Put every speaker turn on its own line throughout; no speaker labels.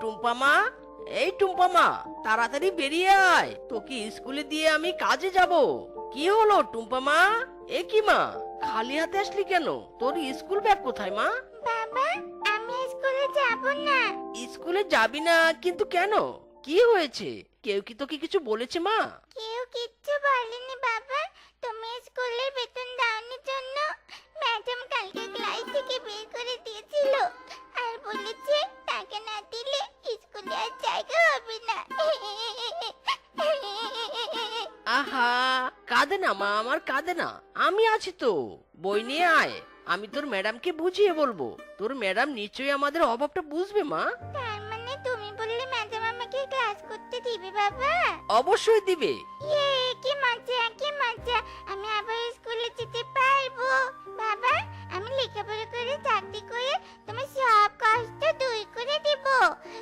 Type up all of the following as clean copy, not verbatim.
টুম্পা মা, এই টুম্পা মা, তাড়াতাড়ি বেরিয়ে আয়, তোকে স্কুলে দিয়ে আমি কাজে যাব। কি হলো টুম্পা মা? এ কি মা, খালি হাতে আসলি কেন? তোর স্কুল ব্যাগ কোথায় মা?
বাবা, আমি স্কুলে যাব না।
স্কুলে যাবি না কিন্তু কেন? কি হয়েছে? কেউ কি তোকে কিছু বলেছে মা?
কেউ কিচ্ছু বলেনি বাবা। তুমি স্কুলের বেতন দাওনি জন্য ম্যাডাম কালকে ক্লাস থেকে বের করে দিয়েছিল, আর বলেছে টাকা না দিলে স্কুলে আর জায়গা হবে না।
আহা, কাঁদে না মা, আমার কাঁদে না, আমি আছি তো। বই নিয়ে আয়, আমি তোর ম্যাডামকে বুঝিয়ে বলবো। তোর ম্যাডাম নিশ্চয়ই আমাদের অভাবটা বুঝবে মা।
তার মানে তুমি বললে ম্যাডাম আমাকে ক্লাস করতে দিবে বাবা?
অবশ্যই দিবে।
ইয়ে, কি মজা কি মজা, আমি আবার স্কুলে যেতে পারবো। বাবা, আমি লেখাপড়া করে চাকরি করে তোমার সব কষ্ট দূর করে দেব,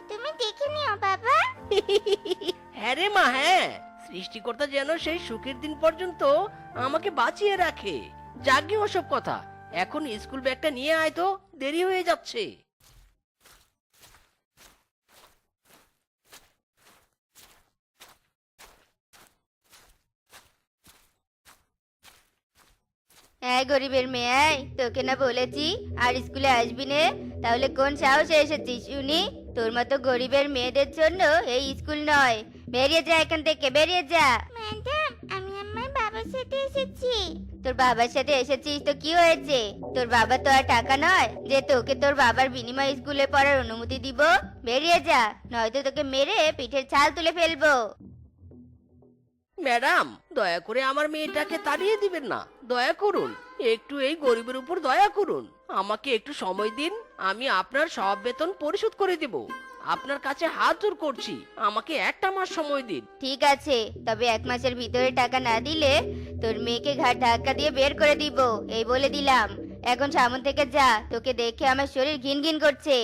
তুমি দেখে নিও বাবা।
হ্যাঁ রে মা, হ্যাঁ, সৃষ্টিকর্তা যেন সেই সুখের দিন পর্যন্ত আমাকে বাঁচিয়ে রাখে। যাগে ওসব কথা, এখন স্কুল ব্যাগটা নিয়ে আয় তো, দেরি হয়ে যাচ্ছে।
এই গরিবের মেয়ে, এই তোকে না বলেছি আর স্কুলে আসবি নে? তাহলে কোন সাহসে এসেছিস শুনি? তোর মতো গরিবের মেয়েদের জন্য এই স্কুল নয়। বেরিয়ে যা এখান থেকে, বেরিয়ে যা।
ম্যাডাম, আমি আমার বাবার সাথে এসেছি।
তোর বাবার সাথে এসেছিস তো কি হয়েছে? তোর বাবা তো আর টাকা নয় যে তোকে তোর বাবার বিনিময়ে স্কুলে পড়ার অনুমতি দিব। বেরিয়ে যা, নয়তো তোকে মেরে পিঠের ছাল তুলে ফেলবো।
ম্যাডাম, দয়া করে আমার মেয়েটাকে তাড়িয়ে দিবেন না, দয়া করুন, একটু এই গরিবের উপর দয়া করুন। আমাকে একটু সময় দিন, আমি আপনার সব বেতন পরিশোধ করে দেব। আপনার কাছে হাত জোড় করছি, আমাকে একটা মাস সময় দিন।
ঠিক আছে, তবে 1 মাসের ভিতরে টাকা না দিলে তোর মেয়েকে ঘাট ধাক্কা দিয়ে বের করে দিব, এই বলে দিলাম। এখন সামন থেকে যা, তোকে দেখে আমার শরীর ঘিন ঘিন করছে।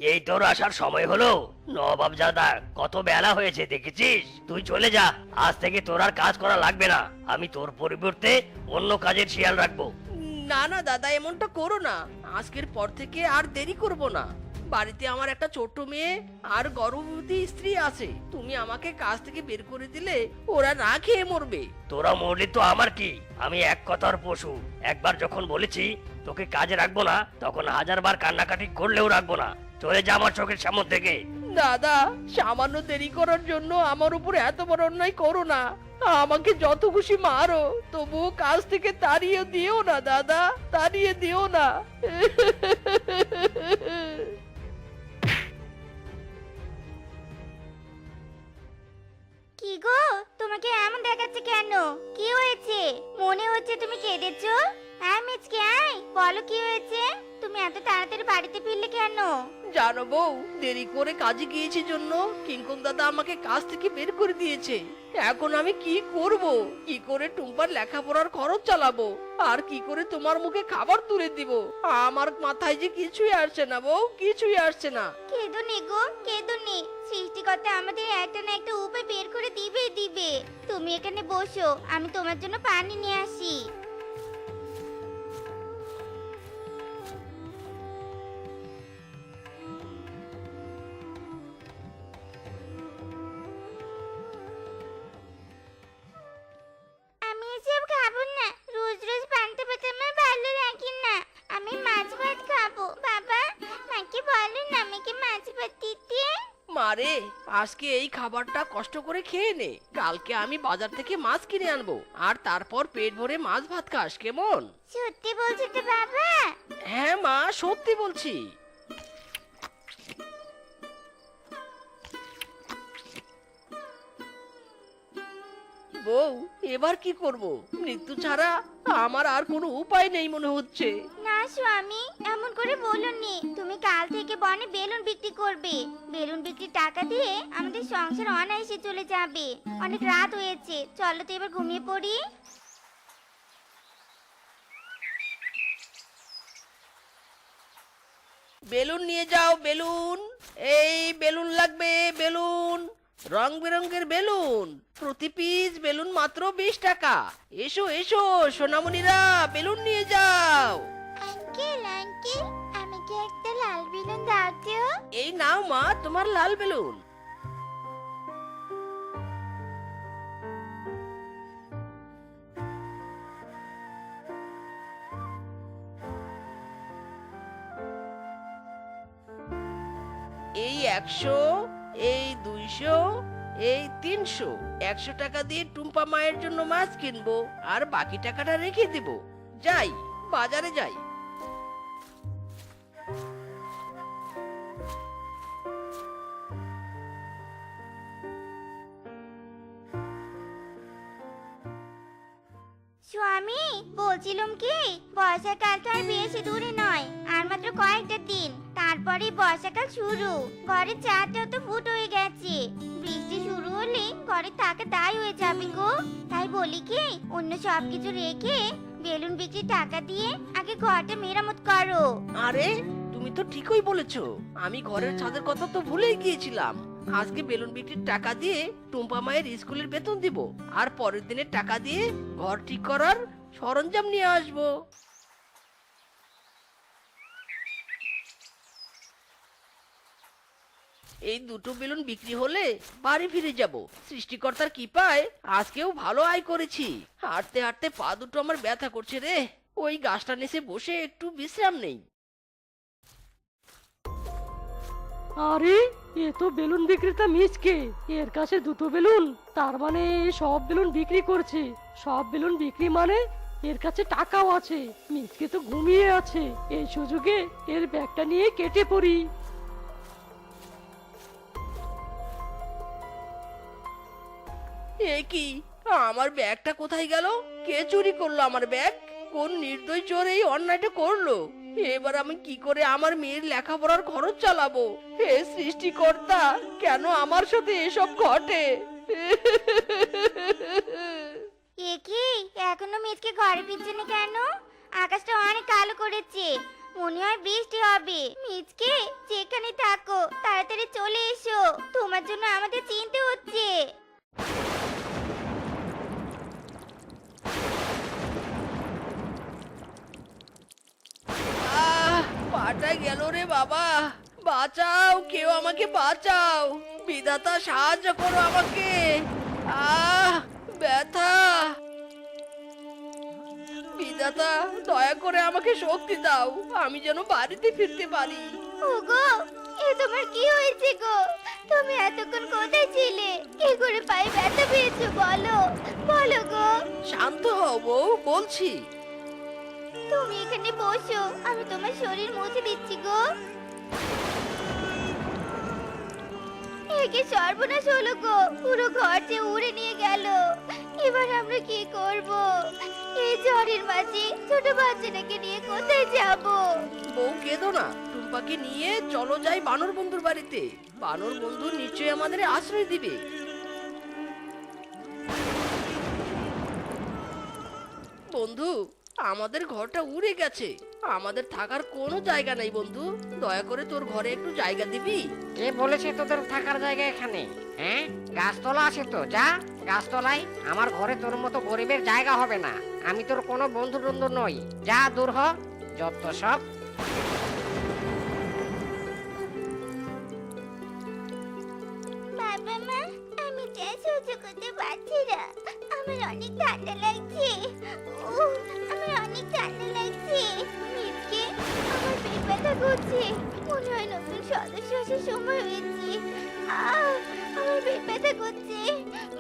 এই তোর আসার সময় হলো? নবাবজাদা, কত বেলা হয়েছে দেখেছিস? তুই চলে যা, আজ থেকে তোর আর কাজ করা লাগবে না। আমি তোর পরিবর্তে অন্য কাজের খেয়াল রাখবো।
না না দাদা, এমনটা করো না, আজকের পর থেকে আর দেরি করব না। বাড়িতে আমার একটা ছোট্ট মেয়ে আর গর্ভবতী স্ত্রী আছে, তুমি আমাকে কাজ থেকে বের করে দিলে ওরা না খেয়ে মরবে।
তোরা মরলি তো আমার কি, আমি এক কথার পশু। একবার যখন বলেছি তোকে কাজে রাখবো না, তখন 1000 বার কান্নাকাটি করলেও রাখবো না। চলে যা আমার চোখের সামনে থেকে।
দাদা, সামান্য দেরি করার জন্য আমার উপর এত বড় অন্যায় করো না। আমাকে যত খুশি মারো, তবুও কাজ থেকে তাড়িয়ে দিও না দাদা, তাড়িয়ে দিও না।
কি গো, তোমাকে এমন দেখাচ্ছে কেন? কি হয়েছে? মনে হচ্ছে তুমি কেঁদেছো। হ্যাঁ মিচকে, আয় বলো কি হয়েছে? তুমি এত তাড়াতাড়ি বাড়িতে ফিরলে কেন?
জানো বউ, দেরি করে কাজে গিয়েছি জন্য কিঙ্কন দাদা আমাকে কাজ থেকে বের করে দিয়েছে। এখন আমি কি করব? কি করে টুম্পার লেখাপড়ার খরচ চালাবো, আর কি করে তোমার মুখে খাবার তুলে দিব? আমার মাথায় যে কিছুই আসছে না বউ, কিছুই আসছে না।
কেঁদোনি গো, কেঁদোনি। সৃষ্টিকর্তা আমাদের একটা না একটা উপায় বের করে দিবেই দিবে। তুমি এখানে বসো, আমি তোমার জন্য পানি নিয়ে আসি। আমি এসব খাবো না, রোজ রোজ পান্তা ভাত আমার ভালো লাগে না। আমি মাছ ভাত খাবো। বাবা, মাকে বলো না আমাকে মাছ ভাত দিতে।
মারে, আজকে এই খাবারটা কষ্ট করে খেয়ে নে, কালকে আমি বাজার থেকে মাছ কিনে আনবো, আর তারপর পেট ভরে মাছ ভাত খাস, কেমন?
সত্যি বলছো তো বাবা?
হ্যাঁ মা, সত্যি বলছি। বউ, এবার কি করব? মৃত্যু ছাড়া আমার আর কোনো উপায় নেই মনে হচ্ছে।
না স্বামী, এমন করে বলুননি। তুমি কাল থেকে বনে বেলুন বিক্রি করবে। বেলুন বিক্রির টাকা দিয়ে আমাদের সংসার অনায়াসে চলে যাবে। অনেক রাত হয়েছে, চলো তো এবার ঘুমিয়ে পড়ি।
বেলুন নিয়ে যাও, বেলুন, এই বেলুন লাগবে, বেলুন, রং বেরঙের বেলুন, প্রতি পিস বেলুন মাত্র 20 টাকা। এসো এসো সোনামণিরা, বেলুন নিয়ে যাও।
আঙ্কেল আঙ্কেল আমাকে একটা লাল বেলুন দাও তো।
এই নাও মা তোমার লাল বেলুন। এই 100, এই 200, এই 300। 100 টাকা দিয়ে টুম্পা মায়ের জন্য মাছ কিনবো আর বাকি টাকাটা রেখে দিব। যাই, বাজারে যাই।
স্বামী বলছিলাম কি, বর্ষাকাল তো আর বেশি দূরে নয়, আর মাত্র কয়েকটা দিন, তারপরে বর্ষাকাল শুরু। ঘরের চারটাও তো ফুট হয়ে গেছে, বৃষ্টি শুরু হলে ঘরে থাকা দায় হয়ে যাবে গো। তাই বলি কি, অন্য সবকিছু রেখে বেলুন বিক্রির টাকা দিয়ে আগে ঘরটা মেরামত করো।
আরে তুমি তো ঠিকই বলেছো, আমি ঘরের ছাদের কথা তো ভুলেই গিয়েছিলাম। আজকে বেলুন বিক্রির টাকা দিয়ে টুম্পা মায়ের স্কুলের বেতন দিব, আর পরের দিনের টাকা দিয়ে ঘর ঠিক করার সরঞ্জাম নিয়ে আসবো। এই দুটো বেলুন বিক্রি হলে বাড়ি ফিরে যাব। সৃষ্টিকর্তার কৃপায় আজকেও ভালো আয় করেছি। হাঁটতে হাঁটতে পা দুটো আমার ব্যথা করছে রে। ওই গাছটা নিচে বসে একটু বিশ্রাম নেই।
আরে এ তো বেলুন বিক্রেতা মিচকে, এর কাছে দুটো বেলুন, তার মানে এ সব বেলুন বিক্রি করছে। সব বেলুন বিক্রি মানে এর কাছে টাকাও আছে। মিচকে তো ঘুমিয়ে আছে, এই সুযোগে এর ব্যাগটা নিয়ে কেটে পড়ি।
এ কি, আমার ব্যাগটা কোথায় গেল? কে চুরি করলো আমার ব্যাগ? কোন নির্দয় চোর এই অন্যায়টা করলো? এবার আমি কি করে আমার মেয়ের লেখাপড়ার খরচ চালাবো? হে সৃষ্টিকর্তা, কেন আমার সাথে এসব ঘটে?
এ কি, এখনো মিচকে ঘরে ফিরছে না কেন? আকাশটা অনেক কালো করেছে, মনে হয় বৃষ্টি হবে। মিচকে যেখানে থাকো তাড়াতাড়ি চলে এসো, তোমার জন্য আমাদের চিনতে হচ্ছে।
পাটা গেল রে বাবা, বাঁচাও, কেউ আমাকে বাঁচাও। বিধাতা সাহায্য করো আমাকে। ব্যথা। বিধাতা দয়া করে আমাকে শক্তি দাও, আমি যেন বাড়িতে ফিরতে পারি।
ওগো, এ তোমার কি হয়েছে গো? তুমি এতক্ষণ কোথায় ছিলে? কি করে পায়ে ব্যথা পেয়েছো বলো, বলো গো।
শান্ত হও বউ, বলছি।
তুমি এখানে বসো, আমি তোমার শরীর মুছে দিচ্ছি গো। একে সর্বনাশ হলো গো, পুরো ঘর যে উড়ে নিয়ে গেল। এবার আমরা কি করব? এই ঝড়ের মাঝে ছোট বাচ্চাটাকে নিয়ে কোথায় যাব?
বউ কেঁদো না, টুম্পাকে নিয়ে চলো যাই বানর বন্ধুর বাড়িতে। বানর বন্ধু নিশ্চয়ই আমাদের আশ্রয় দিবে। বন্ধু, আমাদের ঘরটা উড়ে গেছে, আমাদের থাকার কোনো জায়গা নেই। বন্ধু, দয়া করে তোর ঘরে একটু জায়গা দিবি?
কে বলেছে তোদের থাকার জায়গা এখানে? হ্যাঁ, গাছতলা আছে তো, যা গাছতলায়। আমার ঘরে তোর মতো গরিবের জায়গা হবে না। আমি তোর কোনো বন্ধু টন্ধু নই, যা দূর হ, যত সব।
বাবা মা, আমি যা সহ্য করতে পারছি না, আমার অনেক ঠান্ডা লাগছে। আমার অনেক ঠান্ডা লাগছে। মিটকে আমার পেট ব্যথা করছে, মনে হয় নতুন সদস্য আসার সময় হয়েছে। আমার পেট ব্যথা করছে,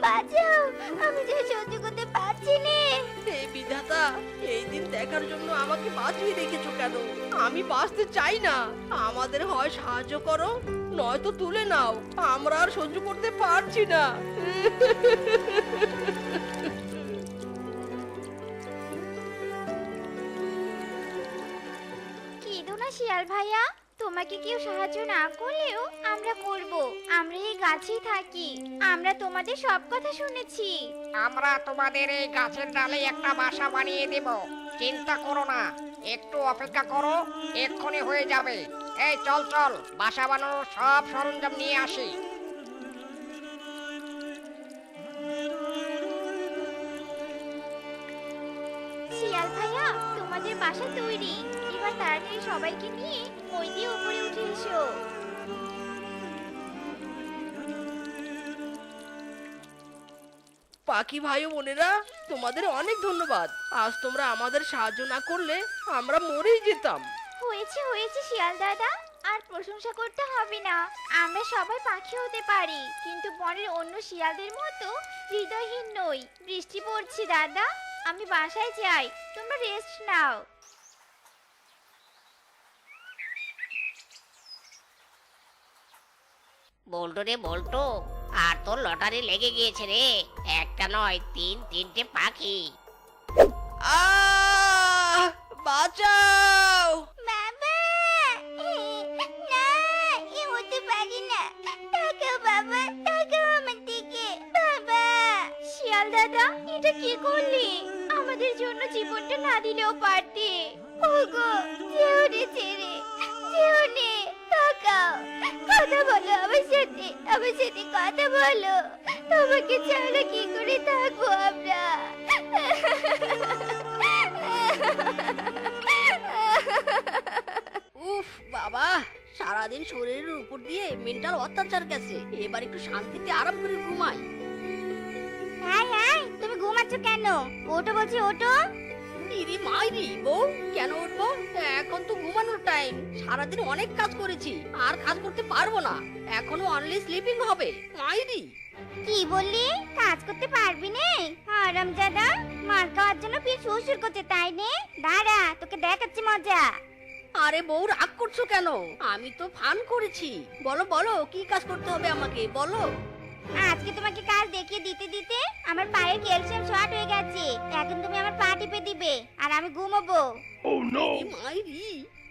বাঁচাও, আমি যা সহ্য করতে পারছি না।
হে বিধাতা, এই দিন দেখার জন্য আমাকে বাঁচিয়ে রেখেছো কেন? আমি বাঁচতে চাই না। আমাদের হয় সাহায্য করো, নয়তো তুলে নাও, আমরা আর সহ্য করতে পারছি না।
কেঁদো না শিয়াল ভাইয়া, তোমাকে কেউ সাহায্য না করলেও আমরা করব। আমরা এই গাছেই থাকি, আমরা তোমাদের সব কথা শুনেছি।
আমরা তোমাদের এই গাছের ডালে একটা বাসা বানিয়ে দেব, চিন্তা করো না। একটু অপেক্ষা করো, এক্ষুনি হয়ে যাবে। এই চল চল, বাসা বানানোর সব সরঞ্জাম নিয়ে আসি।
শিয়াল ভাইয়া, তোমাদের বাসা তৈরি, এবার তাড়াতাড়ি সবাইকে নিয়ে ওই দিয়ে উপরে উঠে এসো।
পাখি ভাই ও বোনেরা, তোমাদের অনেক ধন্যবাদ। আজ তোমরা আমাদের সাহায্য না করলে আমরা মরেই যেতাম।
হয়েছে হয়েছে শিয়াল দাদা, আর প্রশংসা করতে হবে না। আমরা সবাই পাখি হতে পারি, কিন্তু বনের অন্য শিয়ালদের মতো হৃদয়হীন নই। বৃষ্টি পড়ছে দাদা, আমি বাসায় যাই, তোমরা রেস্ট নাও।
বল্টু রে বল্টু, আর তোর লটারি লেগে গিয়েছে রে। একটা নয়, তিনটে পাখি।
বাঁচাও!
বাবা, না, এ হতে পারি না। তাকাও বাবা, তাকাও আমার দিকে। বাবা, শিয়াল দাদা, এটা কি করলি? আমাদের জন্য জীবনটা না দিলেও পারতে। ওগো, যেও রে ছেড়ে, যেও নে, তাকাও, কথা বলো আমার সাথে, আমার সাথে কথা বলো। তোমাকে ছাড়া কি করে থাকবো আমরা?
উফ বাবা, সারাদিন শরীরের উপর দিয়ে মেন্টাল অত্যাচার গেছে। এবার একটু শান্তিতে আরাম করে ঘুমাই।
হাই হাই, তুমি ঘুমাচ্ছ কেন? ওঠো বলছি, ওঠো।
ইরি মাইরি বউ, কেন উঠবো? এখন তো ঘুমানোর টাইম। সারাদিন অনেক কাজ করেছি, আর কাজ করতে পারবো না। এখনো অনলি স্লিপিং হবে। মাইরি!
কি বললি? কাজ করতে পারবি নে? হারামজাদা, মার খাওয়ার জন্য ফির শ্বশুর করতে, তাই নে? দাঁড়া, তোকে দেখাচ্ছি মজা।
আরে বউ, রাগ করছো কেন? আমি তো ফান করেছি। বলো বলো, কি কাজ করতে হবে আমাকে বলো।
আজকে তোমাকে কাজ দেখিয়ে দিতে দিতে আমার পায়ের ক্যালসিয়াম শর্ট হয়ে গেছে। এখন তুমি আমার পা টিপে দিবে, আর আমি ঘুমাবো।
ইরি মাইরি,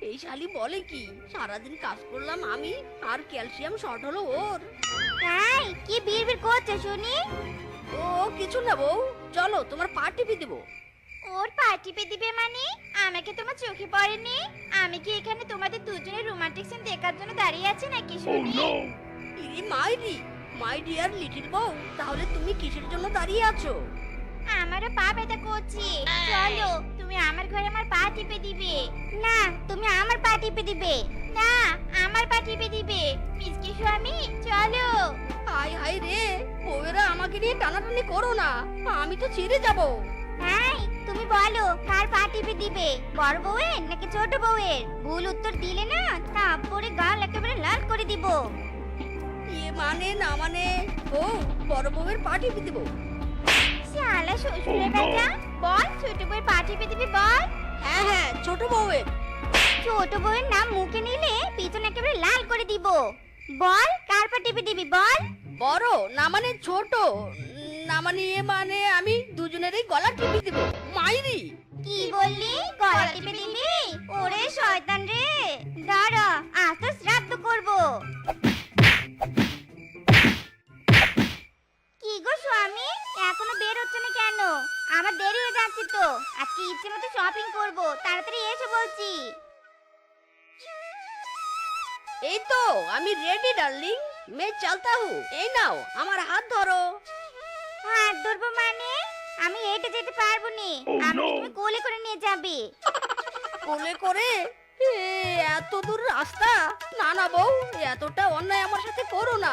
এই শালি বলে কি? সারাদিন কাজ করলাম আমি, আর ক্যালসিয়াম শর্ট হলো ওর।
তাই কি বিড়বিড় করছো শুনি?
ও কিছু না বউ, চলো তোমার পা টিপে দেবো।
ওর পা টিপে দিবে মানে? আমাকে তোমার চোখে পড়েনি? আমি কি এখানে তোমাদের দুজনের রোমান্টিক সিন দেখার জন্য দাঁড়িয়ে আছি নাকি শুনি?
ইরি মাইরি, মাই ডিয়ার লিটল বউ, তাহলে তুমি কিসের জন্য দাঁড়িয়ে আছো?
আমারও পা ব্যথা করছে। চলো, তুমি আমার ঘরে আমার পা টিপে দিবে। না, তুমি আমার পা টিপে দিবে। না, আমার পা টিপে দিবে। মিসকে স্বামী, চলো।
হাই হাই রে, বউয়েরা আমাকে নিয়ে টানাটানি করো না, আমি তো ছেড়ে যাব।
হাই, তুমি বলো কার পা টিপে দিবে, বড় বউয়ের নাকি ছোট বউয়ের? ভুল উত্তর দিলে না, তারপরে গাল একেবারে লাল করে দিব।
ইয়ে মানে না মানে, বউ, বড় বউয়ের পা টিপে দেবো।
শালা শ্বশুরের বেটা, বল ছোট বউয়ের পা টিপে দিবি, বল।
হ্যাঁ হ্যাঁ, ছোট বউয়ের।
ছোট বউয়ের নাম মুখে নিলে পিছনে একেবারে লাল করে দিব। বল কার পা টিপে দিবি, বল।
বড় না মানে ছোট, না মানে ইয়ে মানে আমি দুজনেরই গলা টিপে দেবো। মাইরি!
কি বললি? গলা টিপে দিবি? ওরে শয়তান রে, দাঁড়া, আজ তো শ্রাদ্ধ করব। কি গো স্বামী, এখনো বের হচ্ছে না কেন? আমার দেরি হয়ে যাচ্ছে তো। আজকে ইচ্ছে মতো শপিং করব, তাড়াতাড়ি এসে বলছি।
এই তো আমি রেডি ডার্লিং, मैं चलता हूँ। এই নাও আমার হাত ধরো।
হাত ধরবো মানে? আমি হেঁটে যেতে পারবো নি, আমাকে তুমি কোলে করে নিয়ে যাবে।
কোলে করে? এ, এত দূর রাস্তা? না না বউ, এতটা অন্যায় আমার সাথে করো না।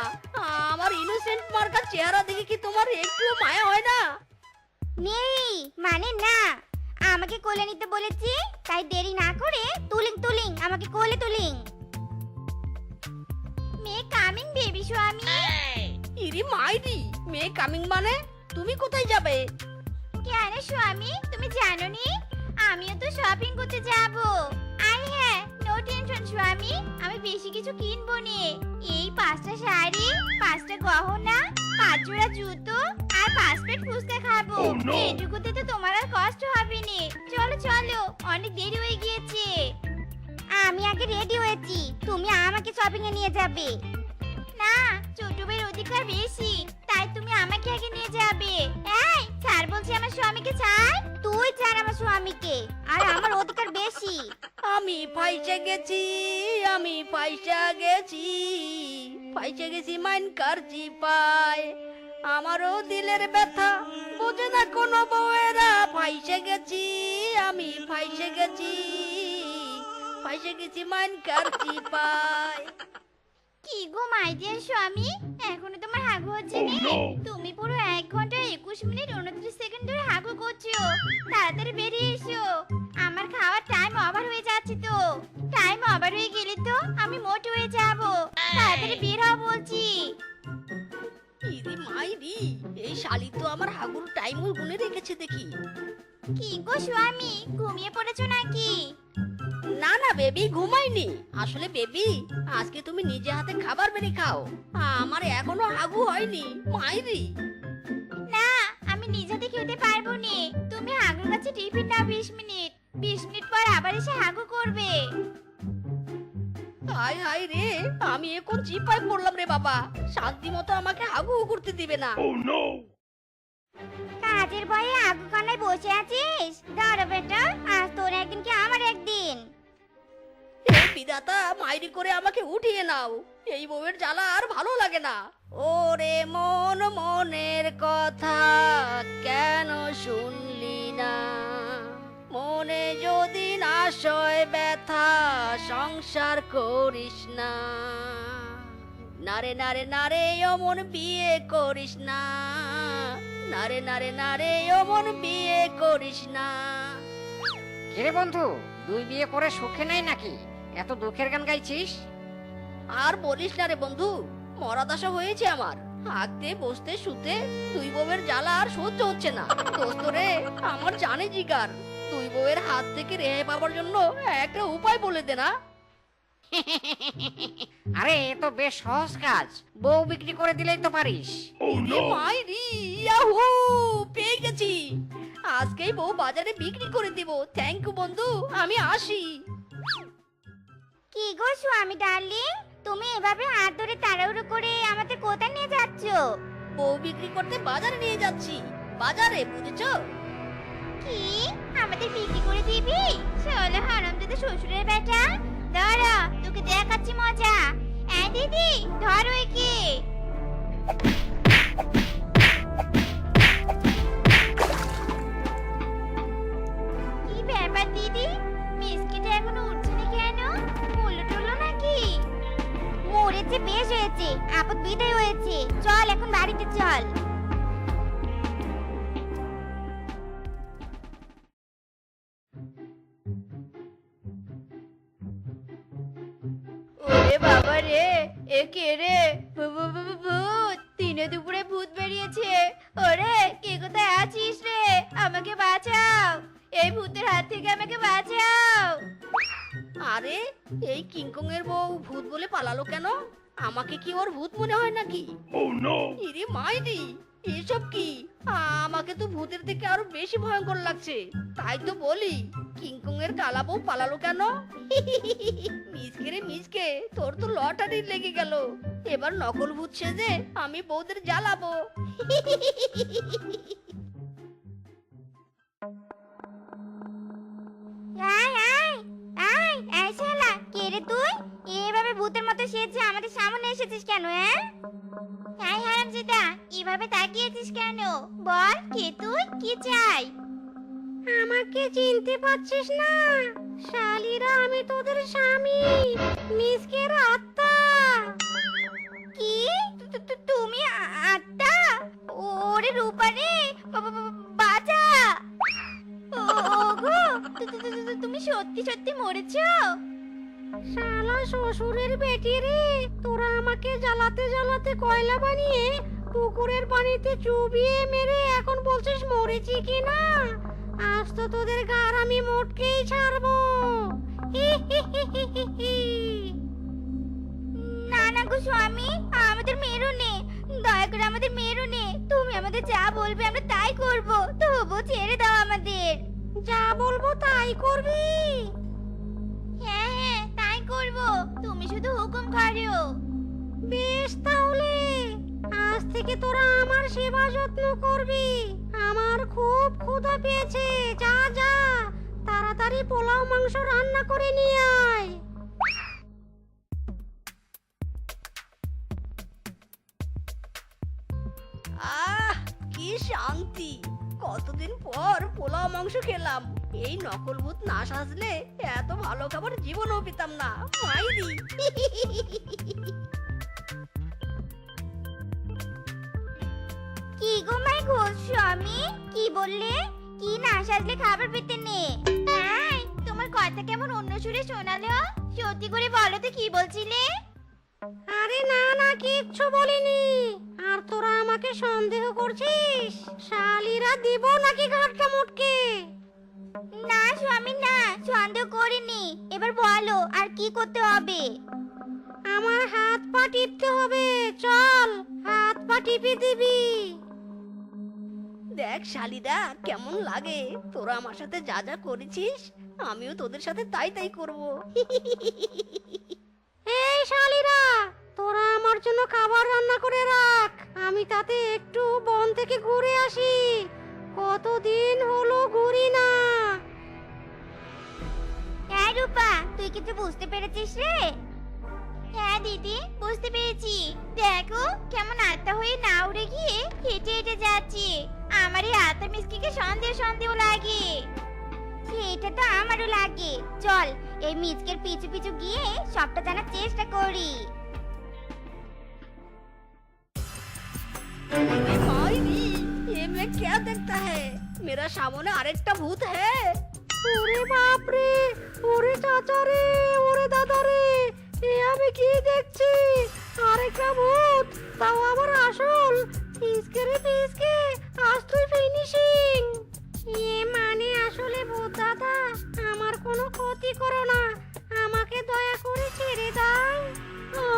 আমার ইনোসেন্ট মার্কা চেহারা দেখে কি তোমার একটুও মায়া হয় না?
নেই মানে না, আমাকে কোলে নিতে বলেছি, তাই দেরি না করে তুলিং তুলিং আমাকে কোলে তুলিং। মে কামিং বেবি স্বামী।
ইরি মাইরি, মেয়ে কামিং মানে? তুমি কোথায় যাবে?
কেন স্বামী, তুমি জানো নি? আমিও তো শপিং করতে যাব। আর হ্যাঁ, নো টেনশন স্বামী, আমি বেশি কিছু কিনবো নি। এই 5টা শাড়ি, 5টা গহনা, 5 জোড়া জুতো, আর 5 প্লেট ফুচকা খাবো। এইটুকুতে তো তোমার আর কষ্ট হবে নি। চলো চলো, অনেক দেরি হয়ে গিয়েছে। আমি আগে রেডি হয়েছি, তুমি আমাকে শপিং এ নিয়ে যাবে। না, ছোট ভাইয়ের অধিকার বেশি, তাই তুমি আমাকে আগে নিয়ে যাবে। এই ছাড় বলছি, আমার স্বামীকে ছাড়। তুই ছাড় আমার স্বামীকে, আর আমার অধিকার বেশি।
আমি ফাইসা গেছি, আমি ফাইসা গেছি, ফাইসা গেছি মাইন কারজি পায়। আমারও দিলের ব্যথা বোঝে না কোনো বউয়েরা। ফাইসা গেছি, আমি ফাইসা গেছি, ফাইসে গেছি মাইনকার চিপায়।
কি গো মাই ডিয়ার স্বামী, এখনো তোমার হাগু হচ্ছে না? তুমি পুরো 1 ঘন্টা 21 মিনিট 29 সেকেন্ড ধরে হাগু করছো। তাড়াতাড়ি বেরিয়ে এসো, আমার খাওয়ার টাইম ওভার হয়ে যাচ্ছে তো। টাইম ওভার হয়ে গেলে তো আমি মোট হয়ে যাব। তাড়াতাড়ি বের হও বলছি।
ইদি মাইরি, এই শালি তো আমার হাগুর টাইমও গুনে রেখেছে দেখি।
কি গো স্বামী, ঘুমিয়ে পড়েছো নাকি?
না না বেবি, ঘুমাইনি। আসলে বেবি, আজকে তুমি নিজে হাতে খাবার বেড়ে খাও, আমার এখনো হাগু হয়নি মাইরি।
না, আমি নিজেতে খেতে পারবো না। তুমি হাগুর কাছে টিফিন নাও 20 মিনিট। 20 মিনিট পর আবার এসে হাগু করবে।
হাই হাই রে, আমি এখন চিপায় পড়লাম রে বাবা। শান্তি মতো আমাকে হাগু করতে দিবে না।
কাজের ভয়ে আগু কান্নায় বসে আছিস? দাঁড়া বেটা, আজ তোর একদিন কি আমার একদিন।
হে বিধাতা, মাইরি করে আমাকে উঠিয়ে নাও। এই বউয়ের জ্বালা আর ভালো লাগে না। ওরে মন, মনের কথা কেন শুনলি না? মনে যদি না সয় ব্যথা, সংসার করিস না। নারে নারে নারে অমন বিয়ে করিস না। নারে নারে নারে অমন বিয়ে করিস না।
কিরে বন্ধু, দুই বিয়ে করে সুখে নাই নাকি? এত দুঃখের গান গাইছিস?
আর বলিস না রে বন্ধু, মরা দশা হয়েছে আমার। হাঁকতে বসতে শুতে দুই বউয়ের জ্বালা আর সহ্য হচ্ছে না। দোস্ত রে, আমার জানে জিগার, দুই বউয়ের হাত থেকে রেহাই পাওয়ার জন্য একটা উপায় বলে দে না।
আরে এ তো বেশ সহজ কাজ, বউ বিক্রি করে দিলেই তো পারিস।
ইরে মাইরি, ইয়াহু, পেয়ে গেছি। আজকেই বউ বাজারে বিক্রি করে দিব। থ্যাংক ইউ বন্ধু, আমি আসি।
কি গো স্বামী ডার্লিং, তুমি এভাবে হাত ধরে তাড়াহুড়ো করে আমাদের কোথায় নিয়ে যাচ্ছ?
বউ বিক্রি করতে বাজারে নিয়ে যাচ্ছি। বাজারে, বুঝেছো?
কি আমাদের বিক্রি করে দিবি? চলো হারামজাদা শ্বশুরের বেটা, দাঁড়া তোকে দেখাচ্ছি মজা। এই দিদি, ধরো একে। কি ব্যাপার দিদি, মিসকিটা এখনো উঠছে না কেন? মরলো টরলো নাকি? মরেছে, বেশ হয়েছে, আপদ বিদায় হয়েছে। চল এখন বাড়িতে চল।
ওরে বাবা রে, এ কে রে? ভূত, দিনে দুপুরে ভূত বেরিয়েছে। ওরে, কে কোথায় আছিস রে? আমাকে বাঁচাও, এই ভূতের হাত থেকে আমাকে বাঁচাও।
আরে, এই কিংকং এর বউ ভূত বলে পালালো কেন? আমাকে কি ওর ভূত মনে হয় নাকি? ইরে মাইরি, এসব কি? আমাকে তো ভূতের থেকে আরো বেশি ভয়ঙ্কর লাগছে। তাই তো বলি, কিংকং এর কালা বউ পালালো কেন? মিসকে রে মিসকে, তোর তো লটারি লেগে গেল। এবার নকল ভূত সেজে আমি বউদের জ্বালাবো।
আয় আয় আয়, এই শালা, কে রে তুই? এভাবে ভূতের মতো সেজে আমাদের সামনে এসেছিস কেন? এই হারামজাদা, এভাবে তাকিয়েছিস কেন? বল, কে তুই? কি চাই?
আমাকে চিনতে পারছিস না? শালিরা, আমি তোদের স্বামী, মিসকের আত্মা।
কি? তুমি আত্মা? ওরে রূপা রে, বাঁচা! ওগো, তুমি সত্যি সত্যি মরেছো?
শালা শ্বশুরের বেটি রে, তোরা আমাকে জ্বালাতে জ্বালাতে কয়লা বানিয়ে পুকুরের পানিতে চুবিয়ে মেরে এখন বলছিস মরেছি কিনা? আজ তো তোদের গার আমি মোটকেই ছাড়বো।
না না গো স্বামী, আমাদের মেরো নে, দয়া করে আমাদের মেরো নে। তুমি আমাদের যা বলবে আমরা তাই করব, তবু ছেড়ে দাও আমাদের।
যা বলবো তাই করবি?
হ্যাঁ হ্যাঁ, তাই করব, তুমি শুধু হুকুম করো।
বেশ, তাহলে আজ থেকে তোরা আমার সেবা যত্ন করবি। আমার খুব ক্ষুধা পেয়েছে, যা যা তাড়াতাড়ি পোলাও মাংস রান্না করে নিয়ে আয়।
আহ, কি শান্তি! কতদিন পর পোলাও মাংস খেলাম। এই নকল ভূত না সাজলে এত ভালো খাবার জীবনেও পেতাম না মাইরি।
কি গো মাই ঘোষ স্বামী, কি বললে? কি না সাজলে খাবার পেতে নে? হ্যাঁ, তোমার কথা কেমন অন্য সুরে শোনালো। সত্যি করে বলো তো কি বলছিলে?
আরে না না, কিচ্ছু বলিনি। আর তোরা আমাকে সন্দেহ করছিস? শালিরা দিব নাকি ঘাটটা মুটকে?
না স্বামী না, সন্দেহ করিনি। এবার বলো আর কি করতে হবে?
আমার হাত পা টিপতে হবে। চল, হাত পা টিপে দিবি।
দেখ শালিরা কেমন লাগে, তোরা আমার সাথে যা যা করেছিস আমিও তোদের সাথে তাই তাই করবো।
এই শালিরা, তোরা আমার জন্য খাবার রান্না করে রাখ। আমি তাতে একটু বন থেকে ঘুরে আসি। কতদিন হলো ঘুরি না।
হ্যাঁ রূপা, তুই কিছু বুঝতে পেরেছিস রে? হ্যাঁ দিদি, বুঝতে পেরেছি। দেখো কেমন আত্মা হয়ে না উড়ে গিয়ে হেঁটে হেঁটে যাচ্ছে। আমার এই আত্মা মিসকিকে সন্দেহ সন্দেহ লাগে। সেটা তো আমারও লাগে। চল এই মিচকের পিছু পিছু গিয়ে সবটা জানার চেষ্টা করি।
अरे मायरी, ये मैं क्या देखता है? मेरा सामने আরেকটা ভূত है।
ওরে বাপ রে, ওরে চাচা রে, ওরে দাদা রে, এ আমি কি দেখছি? আরেকটা ভূত, তাও আবার আসল। পিসকে রে পিসকে, আজ তুই ফিনিশিং। এ মানে আসলে ভূত দাদা, আমার কোনো ক্ষতি করো না। আমাকে দয়া করে ছেড়ে দাও।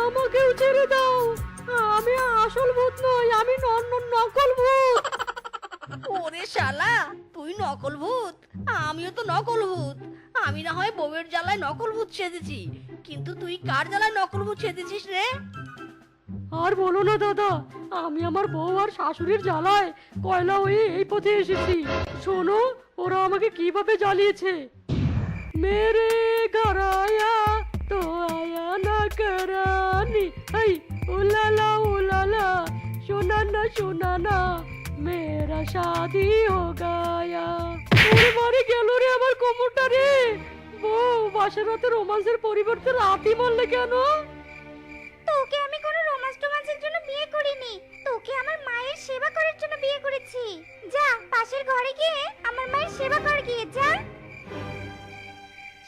আমাকেও ছেড়ে দাও। আমি আসল ভূত নই, আমি নকল ভূত।
ওরে শালা, তুই নকল ভূত, আমিও তো নকল ভূত। আমি না হয় বউয়ের জ্বালায় নকল ভূত সেজেছি, কিন্তু তুই কার জ্বালায় নকল ভূত সেজেছিস রে?
আর বলো না দাদা, আমি আমার বউ আর শাশুড়ির জ্বালায় কয়লা হয়ে এই পথে এসেছি। শোনো ওরা আমাকে কিভাবে জ্বালিয়েছে। মেরে ঘর আয়া তো আয়া না করানি, এই উলালা সোনা না মেরা শাদি হো গায়া। ওরে মারে গেল রে আমার কোমরটা রে। বউ বাসর রাতে রোমান্সের পরিবর্তে রাতই বললে কেন?
তোকে আমি কোনো রোমান্সের জন্য বিয়ে করিনি। তোকে আমার মায়ের সেবা করার জন্য বিয়ে করেছি। যা পাশের ঘরে গিয়ে আমার মায়ের সেবা কর গিয়ে যা।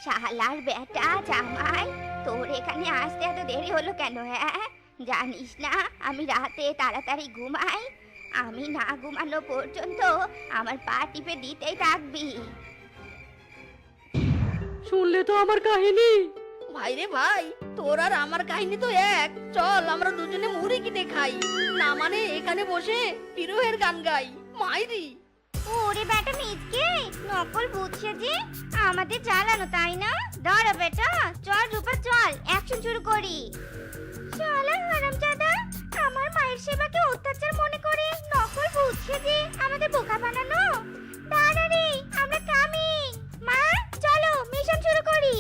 শালার বেটা জামাই, তোর এখানে আসতে এত দেরি হলো কেন? হ্যাঁ, জানিস না আমি রাতে তাড়াতাড়ি ঘুমাই। আমি না ঘুমানো পর্যন্ত আমার পা টিপে দিতেই থাকবি।
শুনলে তো আমার কাহিনী।
ভাই রে ভাই, তোর আর আমার কাহিনী তো এক। চল আমরা দুজনে মুড়ি কিনে খাই, না মানে এখানে বসে বিরহের গান গাই মাইরি।
ওরে বেটা মিজকে, নকল ভূত সেজে আমাদের জ্বালানো তাই না? দাঁড়া বেটা, চল রূপা চল, অ্যাকশন শুরু করি। শালা হারামজাদা, আমার মায়ের সেবাকে অত্যাচার মনে করে নকল ভূত সেজে আমাদের বোকা বানানো। দাঁড়া রে, আমরা কামিং। মা চলো মিশন শুরু করি।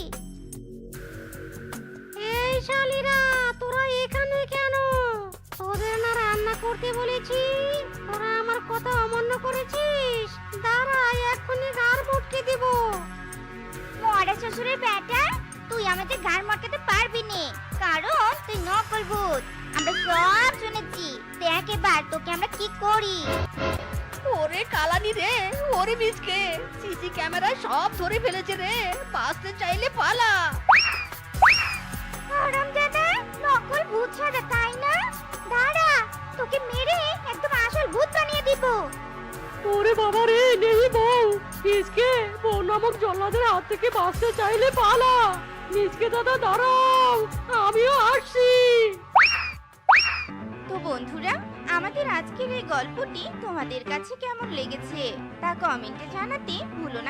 এই শালিরা, তোরা এখানে কেন? তোদের না রান্না করতে বলেছি, তোরা আমার কথা অমান্য করেছিস। দাঁড়া, এক্ষুনি গার মুটকে দিব।
মরা শ্বশুরের বেটা, তুই আমাদের গান মটকাতে পারবি নে, কারণ তুই নকল ভূত। আমরা সব শুনেছি। দেখ এবার তোকে আমরা কি করি।
ওরে কালানি রে, ওরে মিসকে, সিসি ক্যামেরায় সব ধরে ফেলেছে রে। বাঁচতে চাইলে পালা।
হারামজাদা, নকল ভূত সাজা তাই না? দাঁড়া, তোকে মেরে একদম আসল ভূত বানিয়ে দিব।
ওরে বাবা রে, নেই বউ। মিসকে, বউ নামক জল্লাদের হাত থেকে বাঁচতে চাইলে পালা। মিসকে দাদা দাঁড়াও, আমিও আসছি।
তো বন্ধুরা, আমাদের আজকের এই গল্পটি তোমাদের কাছে কেমন লেগেছে তা কমেন্টে জানাতে ভুলো না।